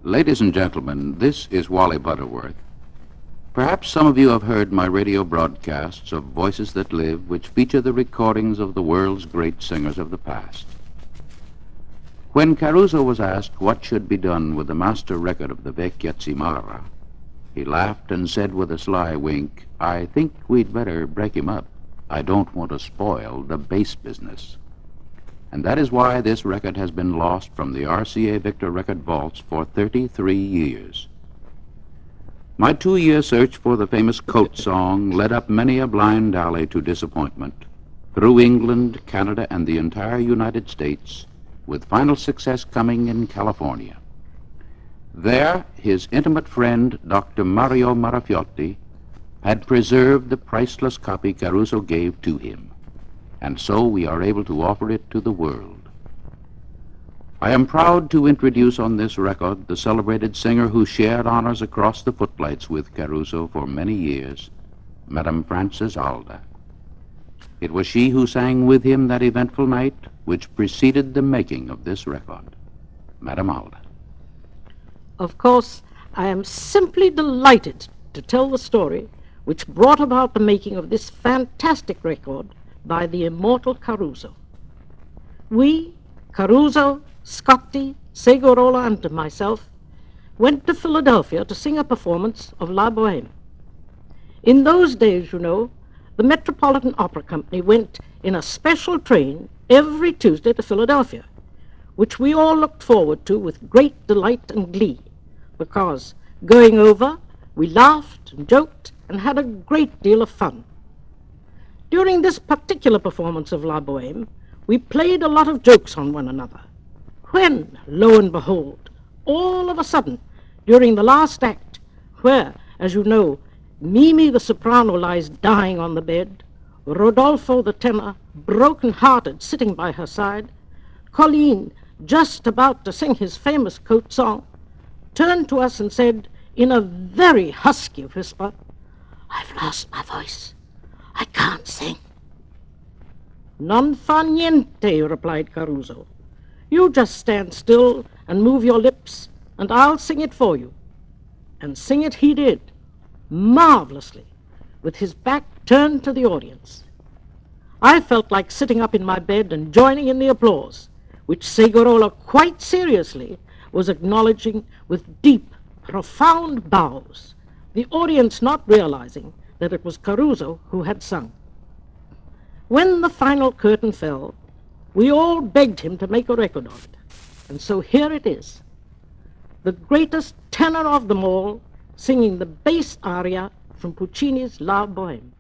Ladies and gentlemen, this is Wally Butterworth. Perhaps some of you have heard my radio broadcasts of Voices That Live, which feature the recordings of the world's great singers of the past. When Caruso was asked what should be done with the master record of the Vecchia Zimarra, he laughed and said with a sly wink, "I think we'd better break him up. I don't want to spoil the bass business." And that is why this record has been lost from the RCA Victor record vaults for 33 years. My 2-year search for the famous coat song led up many a blind alley to disappointment, through England, Canada, and the entire United States, with final success coming in California. There, his intimate friend, Dr. Mario Marafiotti, had preserved the priceless copy Caruso gave to him, and so we are able to offer it to the world. I am proud to introduce on this record the celebrated singer who shared honors across the footlights with Caruso for many years, Madame Frances Alda. It was she who sang with him that eventful night which preceded the making of this record. Madame Alda. Of course, I am simply delighted to tell the story which brought about the making of this fantastic record by the immortal Caruso. We, Caruso, Scotti, Segorola, and myself, went to Philadelphia to sing a performance of La Boheme. In those days, you know, the Metropolitan Opera Company went in a special train every Tuesday to Philadelphia, which we all looked forward to with great delight and glee, because, going over, we laughed and joked and had a great deal of fun. During this particular performance of La Boheme, we played a lot of jokes on one another, when, lo and behold, all of a sudden, during the last act, where, as you know, Mimi the soprano lies dying on the bed, Rodolfo the tenor, broken-hearted, sitting by her side, Colleen, just about to sing his famous coat song, turned to us and said, in a very husky whisper, "I've lost my voice. I can't sing." "Non fa niente," replied Caruso. "You just stand still and move your lips, and I'll sing it for you." And sing it he did, marvelously, with his back turned to the audience. I felt like sitting up in my bed and joining in the applause, which Segorola quite seriously was acknowledging with deep, profound bows, the audience not realizing that it was Caruso who had sung. When the final curtain fell, we all begged him to make a record of it, and so here it is, the greatest tenor of them all, singing the bass aria from Puccini's La Boheme.